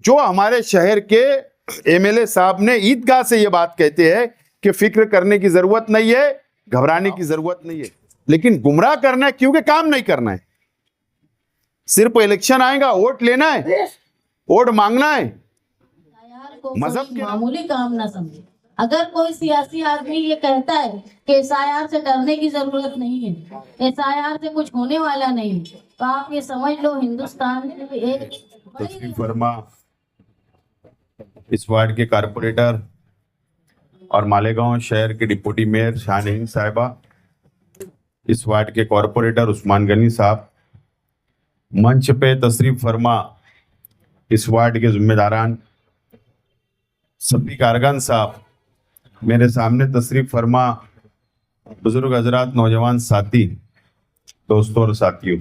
जो हमारे शहर के एमएलए साहब ने ईदगाह से ये बात कहते हैं कि फिक्र करने की जरूरत नहीं है, घबराने की जरूरत नहीं है, लेकिन गुमराह करना है क्योंकि काम नहीं करना है। सिर्फ इलेक्शन आएगा, वोट लेना है, वोट मांगना है, मजहब के मामूली काम ना समझे। अगर कोई सियासी आदमी ये कहता है कि एसआईआर से डरने की जरूरत नहीं है, एसआईआर से कुछ होने वाला नहीं है, तो आप ये समझ लो हिंदुस्तान में एक तस्लीम वर्मा इस वार्ड के कारपोरेटर और मालेगांव शहर के डिप्टी मेयर शाहनहीन साहिबा, इस वार्ड के कॉरपोरेटर उस्मान गनी साहब, मंच पे तशरीफ फरमा इस वार्ड के जिम्मेदारान, सभी कारगन साहब, मेरे सामने तशरीफ फरमा बुजुर्ग हजरात, नौजवान साथी, दोस्तों और साथियों,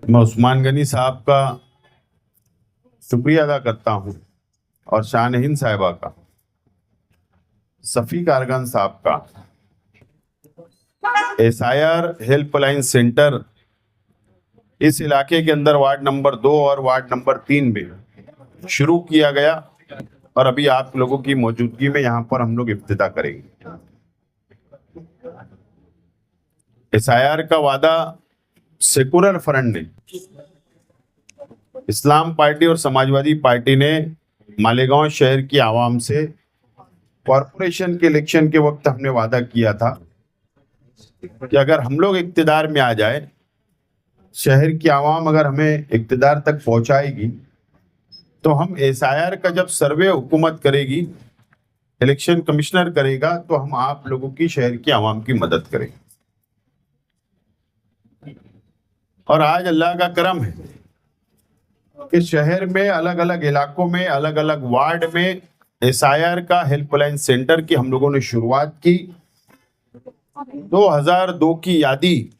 मैं उस्मान गनी साहब का शुक्रिया अदा करता हूं और शाहनहीन साहिबा का, सफी कारगन साहब का। एसआईआर हेल्पलाइन सेंटर इस इलाके के अंदर वार्ड नंबर 2 और वार्ड नंबर 3 में शुरू किया गया और अभी आप लोगों की मौजूदगी में यहां पर हम लोग इफ्तिताह करेंगे। एसआईआर का वादा सेकुलर फ्रंट ने, इस्लाम पार्टी और समाजवादी पार्टी ने मालेगांव शहर की आवाम से कॉरपोरेशन के इलेक्शन के वक्त हमने वादा किया था कि अगर हम लोग इक्तिदार में आ जाए, शहर की आवाम अगर हमें इक्तिदार तक पहुंचाएगी, तो हम एसआईआर का जब सर्वे हुकूमत करेगी, इलेक्शन कमिश्नर करेगा, तो हम आप लोगों की, शहर की आवाम की मदद करेंगे। और आज अल्लाह का करम है कि शहर में अलग अलग इलाकों में, अलग अलग वार्ड में एसआईआर का हेल्पलाइन सेंटर की हम लोगों ने शुरुआत की। 2002 की यादी,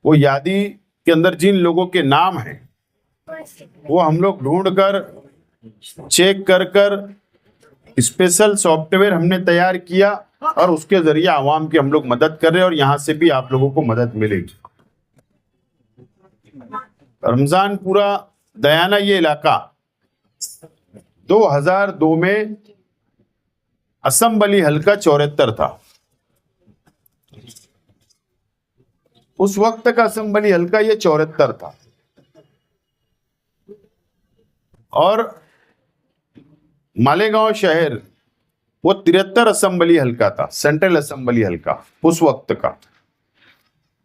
वो यादी के अंदर जिन लोगों के नाम हैं वो हम लोग ढूंढ कर, चेक कर कर स्पेशल सॉफ्टवेयर हमने तैयार किया और उसके जरिए आवाम की हम लोग मदद कर रहे हैं और यहां से भी आप लोगों को मदद मिलेगी। रमजानपुरा दयाना ये इलाका 2002 में असम्बली हल्का 74 था। उस वक्त का असम्बली हल्का ये 74 था और मालेगांव शहर वो 73 असम्बली हल्का था, सेंट्रल असम्बली हल्का उस वक्त का।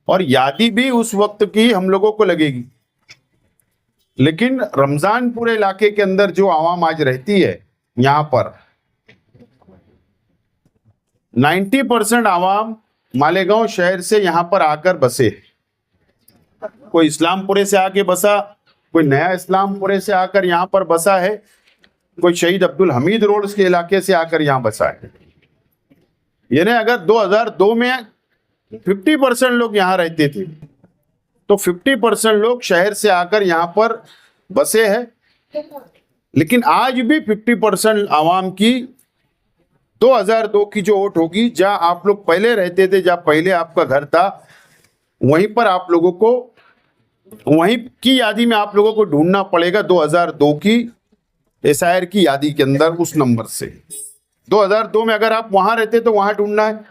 और यादी भी उस वक्त की हम लोगों को लगेगी, लेकिन रमजानपुर इलाके के अंदर जो आवाम आज रहती है, यहां पर 90% आवाम मालेगांव शहर से यहां पर आकर बसे। कोई इस्लामपुरे से आके बसा, कोई नया इस्लामपुरे से आकर यहां पर बसा है, कोई शहीद अब्दुल हमीद रोड के इलाके से आकर यहां बसा है। यानी अगर 2002 में 50% लोग यहां रहते थे, तो 50% लोग शहर से आकर यहां पर बसे हैं। लेकिन आज भी 50% आवाम की 2002 की जो वोट होगी, जहां आप लोग पहले रहते थे, जहां पहले आपका घर था, वहीं पर आप लोगों को, वहीं की यादी में आप लोगों को ढूंढना पड़ेगा 2002 की एसआईआर की यादी के अंदर, उस नंबर से। 2002 में अगर आप वहां रहते तो वहां ढूंढना है,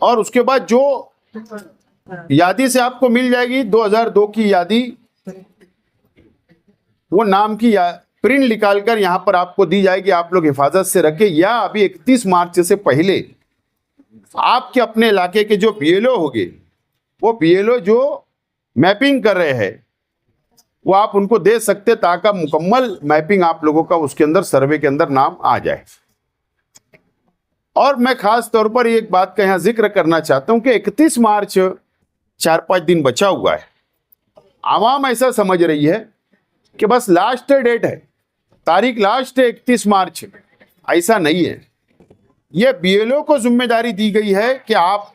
और उसके बाद जो यादी से आपको मिल जाएगी 2002 की यादी, वो नाम की प्रिंट निकालकर यहां पर आपको दी जाएगी, आप लोग हिफाजत से रखें। या अभी 31 मार्च से पहले आपके अपने इलाके के जो बीएलओ होंगे, वो बीएलओ जो मैपिंग कर रहे हैं, वो आप उनको दे सकते, ताकि मुकम्मल मैपिंग आप लोगों का उसके अंदर, सर्वे के अंदर नाम आ जाए। और मैं खास तौर पर एक बात का यहां जिक्र करना चाहता हूं कि 31 मार्च 4-5 दिन बचा हुआ है। आवाम ऐसा समझ रही है कि बस लास्ट डेट है, तारीख लास्ट है 31 मार्च। ऐसा नहीं है। यह बीएलओ को जिम्मेदारी दी गई है कि आप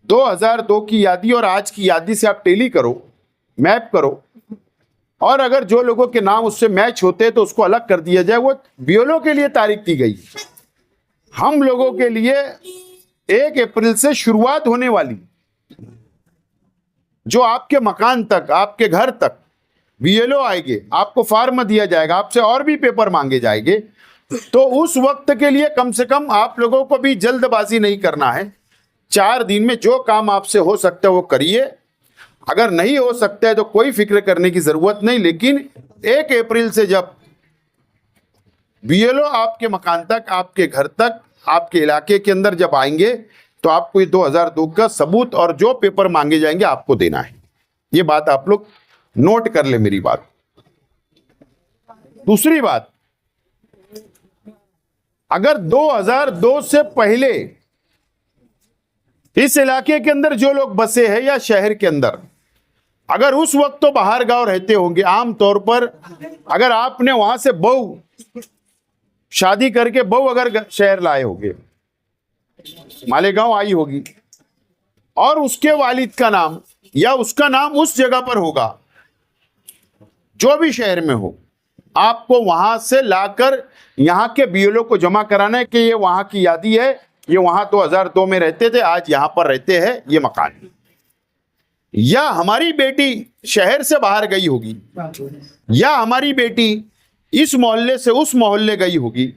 2002 की यादी और आज की यादी से आप टेली करो, मैप करो, और अगर जो लोगों के नाम उससे मैच होते हैं तो उसको अलग कर दिया जाए। वो बीएलओ के लिए तारीख दी गई। हम लोगों के लिए 1 अप्रैल से शुरुआत होने वाली, जो आपके मकान तक, आपके घर तक बीएलओ आएंगे, आपको फॉर्म दिया जाएगा, आपसे और भी पेपर मांगे जाएंगे, तो उस वक्त के लिए कम से कम आप लोगों को भी जल्दबाजी नहीं करना है। 4 दिन में जो काम आपसे हो सकता है वो करिए, अगर नहीं हो सकता है तो कोई फिक्र करने की जरूरत नहीं। लेकिन 1 अप्रैल से जब बीएलओ आपके मकान तक, आपके घर तक, आपके इलाके के अंदर जब आएंगे तो आपको ये 2002 का सबूत और जो पेपर मांगे जाएंगे आपको देना है। ये बात आप लोग नोट कर ले मेरी बात। दूसरी बात, अगर 2002 से पहले इस इलाके के अंदर जो लोग बसे हैं या शहर के अंदर, अगर उस वक्त तो बाहर गांव रहते होंगे, आमतौर पर अगर आपने वहां से बहू शादी करके बहू अगर शहर लाए होंगे, मालेगांव आई होगी, और उसके वालिद का नाम या उसका नाम उस जगह पर होगा जो भी शहर में हो, आपको वहां से लाकर यहां के बीएलओ को जमा कराना है कि ये वहां की यादी है, ये वहां 2002 में रहते थे, आज यहां पर रहते हैं, ये मकान। या हमारी बेटी शहर से बाहर गई होगी, या हमारी बेटी इस मोहल्ले से उस मोहल्ले गई होगी,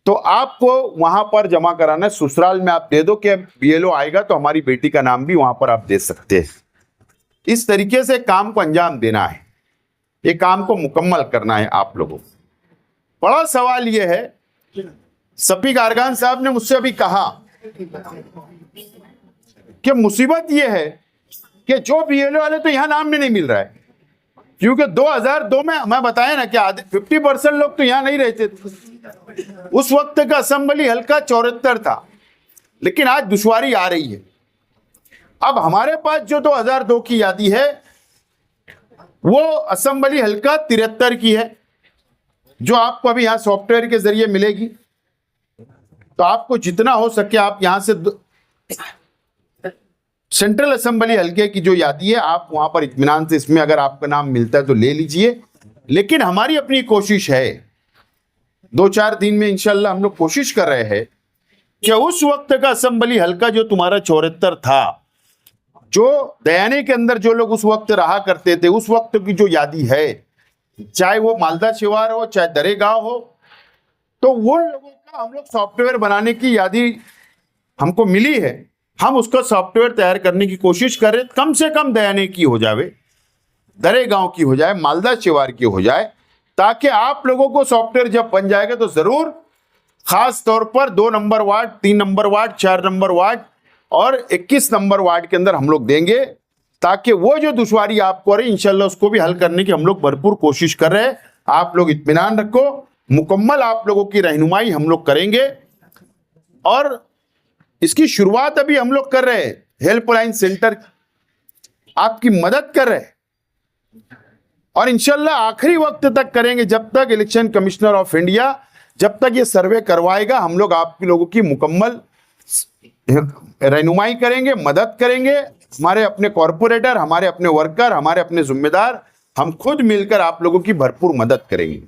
तो आपको वहां पर जमा कराना है। ससुराल में आप दे दो कि बीएलओ आएगा तो हमारी बेटी का नाम भी वहां पर आप दे सकते हैं। इस तरीके से काम को अंजाम देना है, ये काम को मुकम्मल करना है आप लोगों को। बड़ा सवाल यह है, शफीक आरगान साहब ने मुझसे अभी कहा कि मुसीबत यह है कि जो बीएलओ वाले तो यहां नाम में नहीं मिल रहा है, क्योंकि 2002 में मैं बताया ना कि 50% लोग तो यहां नहीं रहते थे। उस वक्त का असेंबली हल्का 74 था, लेकिन आज दुश्वारी आ रही है। अब हमारे पास जो 2002 की यादी है वो असेंबली हल्का 73 की है, जो आपको अभी यहां सॉफ्टवेयर के जरिए मिलेगी। तो आपको जितना हो सके आप यहां से सेंट्रल असेंबली हल्के की जो यादी है आप वहां पर इत्मीनान से, इसमें अगर आपका नाम मिलता है तो ले लीजिए। लेकिन हमारी अपनी कोशिश है, 2-4 दिन में इंशाल्लाह हम लोग कोशिश कर रहे हैं कि उस वक्त का असेंबली हल्का जो तुम्हारा 74 था, जो दयाने के अंदर जो लोग उस वक्त रहा करते थे, उस वक्त की जो यादी है, चाहे वो मालदा शिवार हो चाहे दरेगांव हो, तो वो लोगों का हम लोग सॉफ्टवेयर बनाने की यादी हमको मिली है। हम उसका सॉफ्टवेयर तैयार करने की कोशिश कर रहे, कम से कम दयाने की हो जाए, दरेगांव की हो जाए, मालदा शिवार की हो जाए, ताकि आप लोगों को सॉफ्टवेयर जब बन जाएगा तो जरूर खास तौर पर 2 number ward, 3 number ward, 4 number ward और 21 नंबर वार्ड के अंदर हम लोग देंगे, ताकि वो जो दुश्वारी आपको आ रही इंशाल्लाह उसको भी हल करने की हम लोग भरपूर कोशिश कर रहे हैं। आप लोग इत्मीनान रखो, मुकम्मल आप लोगों की रहनुमाई हम लोग करेंगे। और इसकी शुरुआत अभी हम लोग कर रहे हैं, हेल्पलाइन सेंटर आपकी मदद कर रहे हैं, और इंशाल्लाह आखिरी वक्त तक करेंगे, जब तक इलेक्शन कमिश्नर ऑफ इंडिया जब तक ये सर्वे करवाएगा, हम लोग आप लोगों की मुकम्मल रहनुमाई करेंगे, मदद करेंगे। हमारे अपने कॉरपोरेटर, हमारे अपने वर्कर, हमारे अपने जिम्मेदार, हम खुद मिलकर आप लोगों की भरपूर मदद करेंगे।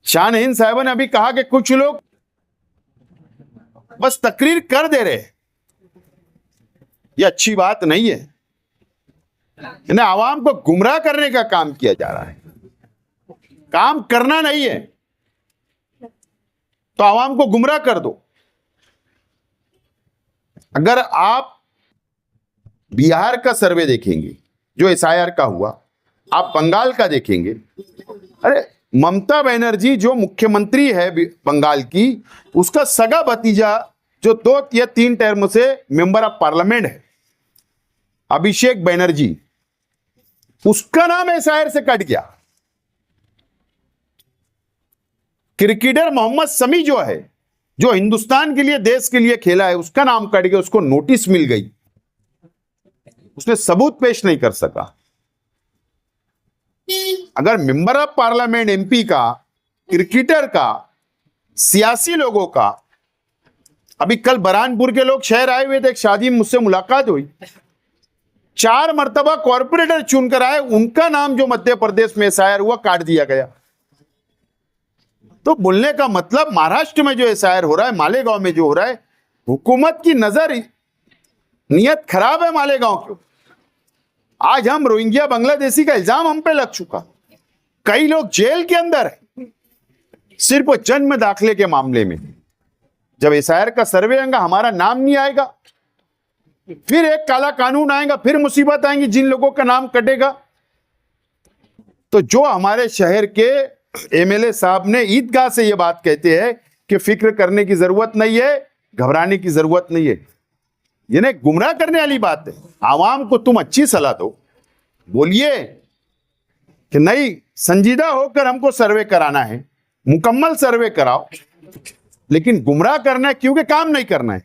शान हिंद साहिबा ने अभी कहा कि कुछ लोग बस तकरीर कर दे रहे, ये अच्छी बात नहीं है। इन्हें आवाम को गुमराह करने का काम किया जा रहा है, काम करना नहीं है तो आवाम को गुमराह कर दो। अगर आप बिहार का सर्वे देखेंगे जो एसआईआर का हुआ, आप बंगाल का देखेंगे, अरे ममता बनर्जी जो मुख्यमंत्री है बंगाल की, उसका सगा भतीजा जो 2 या 3 टर्म से मेंबर ऑफ पार्लियामेंट है, अभिषेक बनर्जी, उसका नाम एसआईआर से कट गया। क्रिकेटर मोहम्मद शमी जो है, जो हिंदुस्तान के लिए, देश के लिए खेला है, उसका नाम कट गया, उसको नोटिस मिल गई, उसने सबूत पेश नहीं कर सका। अगर मेंबर ऑफ पार्लियामेंट, एमपी का, क्रिकेटर का, सियासी लोगों का, अभी कल बरहानपुर के लोग शहर आए हुए थे, एक शादी में मुझसे मुलाकात हुई, 4 मर्तबा कॉर्पोरेटर चुनकर आए, उनका नाम जो मध्य प्रदेश में एसआईआर हुआ काट दिया गया। तो बोलने का मतलब महाराष्ट्र में जो एसआईआर हो रहा है, मालेगांव में जो हो रहा है, हुकूमत की नजर, नियत खराब है मालेगांव की। आज हम रोहिंग्या बांग्लादेशी का इल्जाम हम पे लग चुका, कई लोग जेल के अंदर है सिर्फ जन्म दाखिले के मामले में। जब एसआईआर का सर्वे आएगा, हमारा नाम नहीं आएगा, फिर एक काला कानून आएगा, फिर मुसीबत आएंगी, जिन लोगों का नाम कटेगा। तो जो हमारे शहर के एमएलए साहब ने ईदगाह से ये बात कहते हैं कि फिक्र करने की जरूरत नहीं है, घबराने की जरूरत नहीं है, ये ना गुमराह करने वाली बात है। आवाम को तुम अच्छी सलाह दो, बोलिए कि नहीं, संजीदा होकर हमको सर्वे कराना है, मुकम्मल सर्वे कराओ, लेकिन गुमराह करना है क्योंकि काम नहीं करना है।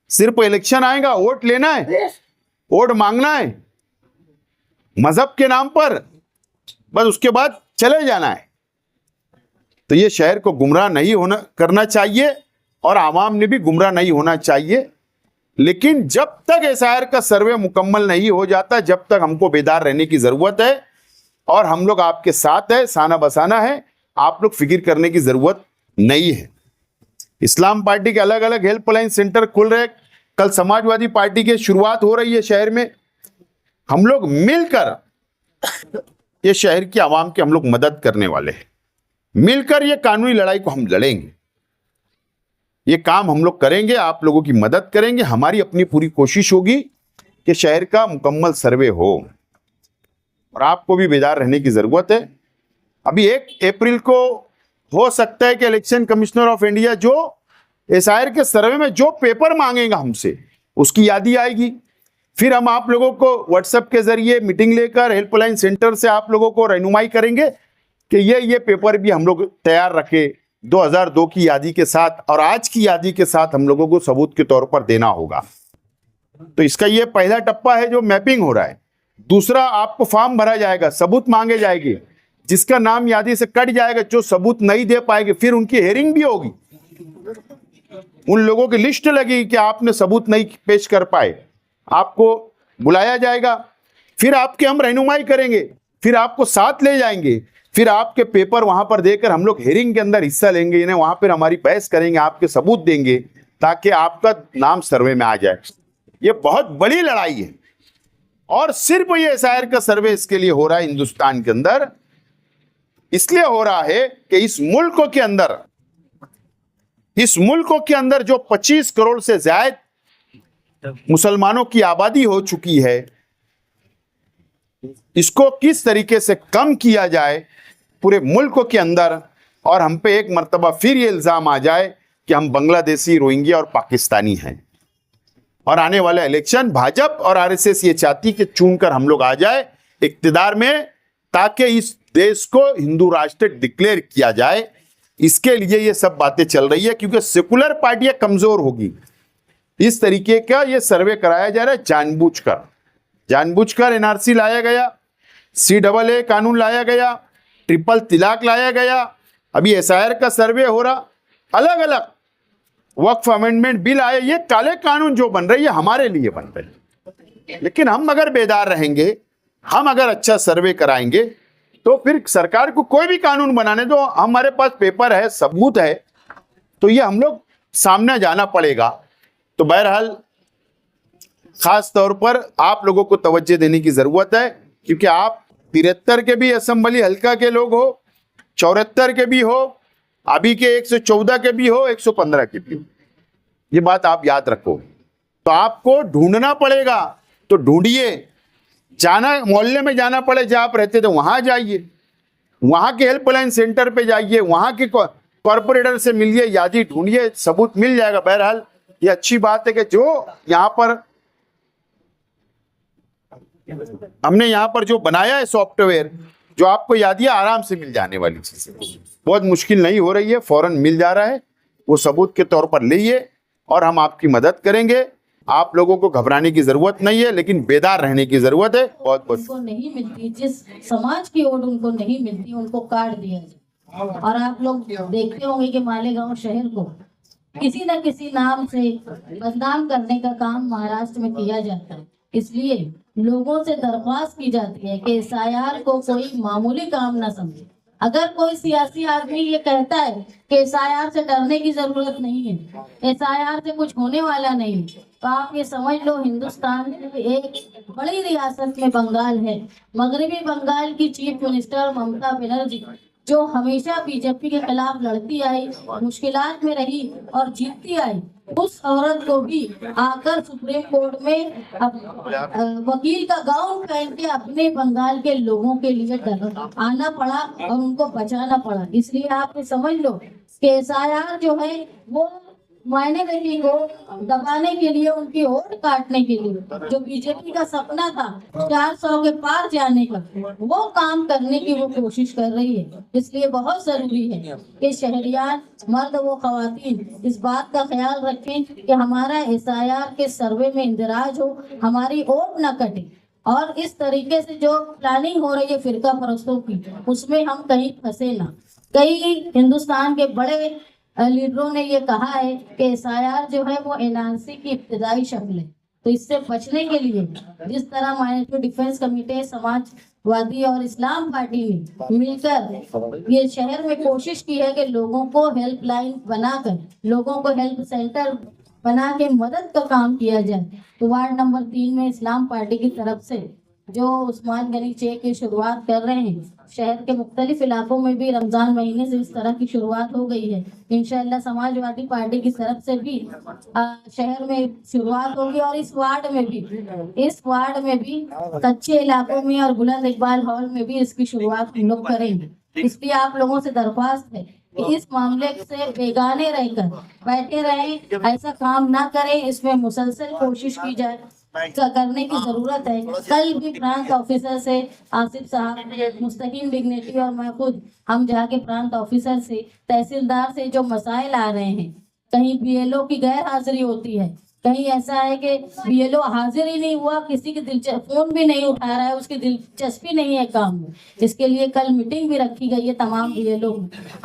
सिर्फ इलेक्शन आएगा, वोट लेना है, वोट मांगना है मजहब के नाम पर, बस उसके बाद चले जाना है। तो ये शहर को गुमराह नहीं होना करना चाहिए और आवाम ने भी गुमराह नहीं होना चाहिए। लेकिन जब तक एसआईआर का सर्वे मुकम्मल नहीं हो जाता, जब तक हमको बेदार रहने की जरूरत है और हम लोग आपके साथ है, साना बसाना है, आप लोग फिक्र करने की जरूरत नहीं है। इस्लाम पार्टी के अलग अलग हेल्पलाइन सेंटर खुल रहे, कल समाजवादी पार्टी की शुरुआत हो रही है शहर में। हम लोग मिलकर ये शहर की आवाम की हम लोग मदद करने वाले हैं, मिलकर ये कानूनी लड़ाई को हम लड़ेंगे, ये काम हम लोग करेंगे, आप लोगों की मदद करेंगे। हमारी अपनी पूरी कोशिश होगी कि शहर का मुकम्मल सर्वे हो और आपको भी बेदार रहने की जरूरत है। अभी 1 अप्रैल को हो सकता है कि इलेक्शन कमिश्नर ऑफ इंडिया जो एसआईआर के सर्वे में जो पेपर मांगेगा हमसे, उसकी यादी आएगी। फिर हम आप लोगों को व्हाट्सएप के जरिए मीटिंग लेकर हेल्पलाइन सेंटर से आप लोगों को रहनुमाई करेंगे कि ये पेपर भी हम लोग तैयार रखे 2002 की यादी के साथ और आज की यादी के साथ हम लोगों को सबूत के तौर पर देना होगा। तो इसका ये पहला टप्पा है जो मैपिंग हो रहा है। दूसरा, आपको फॉर्म भरा जाएगा, सबूत मांगे जाएंगे, जिसका नाम यादी से कट जाएगा, जो सबूत नहीं दे पाएंगे, फिर उनकी हेयरिंग भी होगी, उन लोगों की लिस्ट लगेगी कि आपने सबूत नहीं पेश कर पाए, आपको बुलाया जाएगा, फिर आपके हम रहनुमाई करेंगे, फिर आपको साथ ले जाएंगे, फिर आपके पेपर वहां पर देकर हम लोग हेयरिंग के अंदर हिस्सा लेंगे, इन्हें वहां पर हमारी बहस करेंगे, आपके सबूत देंगे ताकि आपका नाम सर्वे में आ जाए। ये बहुत बड़ी लड़ाई है और सिर्फ ये एसआईआर का सर्वे इसके लिए हो रहा है हिंदुस्तान के अंदर, इसलिए हो रहा है कि इस मुल्क के अंदर जो 25 करोड़ से ज्यादा मुसलमानों की आबादी हो चुकी है, इसको किस तरीके से कम किया जाए पूरे मुल्क के अंदर, और हम पे एक मर्तबा फिर ये इल्जाम आ जाए कि हम बांग्लादेशी, रोहिंग्या और पाकिस्तानी हैं। और आने वाला इलेक्शन भाजपा और आरएसएस ये चाहती कि चुनकर हम लोग आ जाए इक्तिदार में, ताकि इस देश को हिंदू राष्ट्र डिक्लेयर किया जाए। इसके लिए ये सब बातें चल रही है, क्योंकि सेकुलर पार्टियां कमजोर होगी। इस तरीके का ये सर्वे कराया जा रहा है जानबूझकर एनआरसी लाया गया, CAA कानून लाया गया, ट्रिपल तलाक लाया गया, अभी एसआईआर का सर्वे हो रहा, अलग अलग वक्फ अमेंडमेंट बिल आए। ये काले कानून जो बन रहे हैं हमारे लिए बन रहे हैं, लेकिन हम अगर बेदार रहेंगे, हम अगर अच्छा सर्वे कराएंगे, तो फिर सरकार को कोई भी कानून बनाने दो, हमारे पास पेपर है, सबूत है, तो ये हम लोग सामने जाना पड़ेगा। तो बहरहाल खास तौर पर आप लोगों को तवज्जो देने की जरूरत है, क्योंकि आप 73 के भी असेंबली हल्का के लोग हो, 74 के भी हो, अभी के 114 के भी हो, 115 के भी हो, ये बात आप याद रखो। तो आपको ढूंढना पड़ेगा, तो ढूंढिए, जाना मोहल्ले में जाना पड़े जहां आप रहते थे वहां जाइए, वहां के हेल्पलाइन सेंटर पे जाइए, वहां के कॉर्पोरेटर से मिलिए, यादी ढूंढिए, सबूत मिल जाएगा। बहरहाल ये अच्छी बात है कि जो यहाँ पर हमने यहाँ पर जो बनाया है सॉफ्टवेयर, जो आपको यादियां आराम से मिल जाने वाली चीज है, बहुत मुश्किल नहीं हो रही है, फौरन मिल जा रहा है, वो सबूत के तौर पर लीजिए और हम आपकी मदद करेंगे। आप लोगों को घबराने की जरूरत नहीं है, लेकिन बेदार रहने की जरूरत है। बहुत उनको नहीं मिलती, जिस समाज की वोट उनको नहीं मिलती, उनको काट दिया जाए। और आप लोग देखते होंगे कि मालेगांव शहर को किसी न किसी नाम से बदनाम करने का काम महाराष्ट्र में किया जाता है। इसलिए लोगों से दरख्वास्त की जाती है कि एसआईआर को कोई मामूली काम ना समझे, अगर कोई सियासी आदमी ये कहता है कि एसआईआर से डरने की जरूरत नहीं है, एसआईआर से कुछ होने वाला नहीं है, तो आप ये समझ लो हिंदुस्तान की एक बड़ी रियासत में बंगाल है। मगरबी बंगाल की चीफ मिनिस्टर ममता बनर्जी जो हमेशा बीजेपी के खिलाफ लड़ती आई, मुश्किलात में रही और जीतती आई, उस औरत को भी आकर सुप्रीम कोर्ट में वकील का गाउन पहन के अपने बंगाल के लोगों के लिए आना पड़ा और उनको बचाना पड़ा। इसलिए आप ये समझ लो कि एसआईआर जो है वो माइनॉरिटी को दबाने के लिए, उनकी वोट काटने के लिए, जो बीजेपी का सपना था 400 के पार जाने का, वो काम करने की वो कोशिश कर रही है। इसलिए बहुत जरूरी है कि शहरियान, मर्द व खवातीन इस बात का ख्याल रखें कि हमारा एसआईआर के सर्वे में इंदिराज हो, हमारी वोट न कटे। और इस तरीके से जो प्लानिंग हो रही है फिरका परस्तों की, उसमें हम कहीं फंसे ना। कई हिंदुस्तान के बड़े लीडरों ने ये कहा है कि एसआईआर जो है वो एनआरसी की इब्तिदाई शक्ल है। तो इससे बचने के लिए जिस तरह माइनॉरिटी डिफेंस कमेटी, समाजवादी और इस्लाम पार्टी ने मिलकर ये शहर में कोशिश की है कि लोगों को हेल्पलाइन बनाकर, लोगों को हेल्प सेंटर बना के मदद का काम किया जाए। तो वार्ड नंबर 3 में इस्लाम पार्टी की तरफ से जो उस्मान गनी चेक की शुरुआत कर रहे हैं, शहर के मुख्तलिफ इलाकों में भी रमजान महीने से इस तरह की शुरुआत हो गई है। इंशाअल्लाह समाजवादी पार्टी की तरफ से भी शहर में शुरुआत होगी और इस वार्ड में भी कच्चे इलाकों में और बुलंद इकबाल हॉल में भी इसकी शुरुआत हम लोग करेंगे। इसलिए आप लोगों से दरख्वास्त है कि इस मामले से बेगाने रहकर बैठे रहें, ऐसा काम ना करें। इसमें मुसलसल कोशिश की जाए, करने की जरूरत है। कल भी प्रांत ऑफिसर से आसिफ साहब, मुस्तकीम डिग्नेटी और मैं खुद हम जाके प्रांत ऑफिसर से, तहसीलदार से जो मसाइल आ रहे हैं, कहीं बीएलओ की गैर हाजिरी होती है, कहीं ऐसा है कि बीएलओ हाजिर ही नहीं हुआ, किसी की फोन भी नहीं उठा रहा है, उसकी दिलचस्पी नहीं है काम में। इसके लिए कल मीटिंग भी रखी गई है तमाम बीएलओ।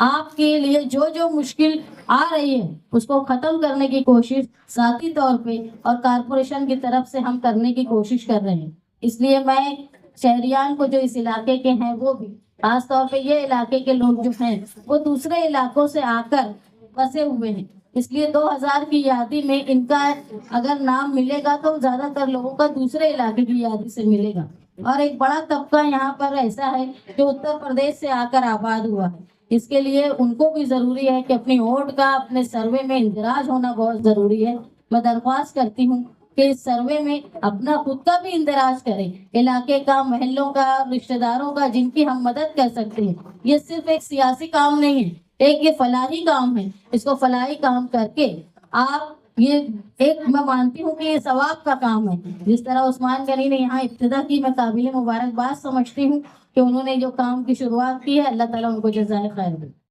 आपके लिए जो जो मुश्किल आ रही है उसको खत्म करने की कोशिश साथी तौर पे और कारपोरेशन की तरफ से हम करने की कोशिश कर रहे हैं। इसलिए मैं शहरियान को जो इस इलाके के हैं, वो भी खास तौर पे ये इलाके के लोग जो हैं वो दूसरे इलाकों से आकर बसे हुए हैं, इसलिए 2000 की यादी में इनका अगर नाम मिलेगा तो ज्यादातर लोगों का दूसरे इलाके की यादी से मिलेगा। और एक बड़ा तबका यहाँ पर ऐसा है जो उत्तर प्रदेश से आकर आबाद हुआ है। इसके लिए उनको भी जरूरी है कि अपनी वोट का अपने सर्वे में इंदिराज होना बहुत जरूरी है। मैं दरख्वास्त करती हूँ कि इस सर्वे में अपना खुद का भी इंदिराज करें, इलाके का, महल्लों का, रिश्तेदारों का, जिनकी हम मदद कर सकते हैं। ये सिर्फ एक सियासी काम नहीं है, एक ये फलाही काम है। इसको फलाही काम करके आप ये एक, मैं मानती हूँ कि ये सवाब का काम है। जिस तरह उस्मान गनी ने यहाँ इब्तिदा की, मैं काबिल मुबारकबाद समझती हूँ कि उन्होंने जो काम की शुरुआत की है, अल्लाह ताला उनको जज़ाए खैर दे।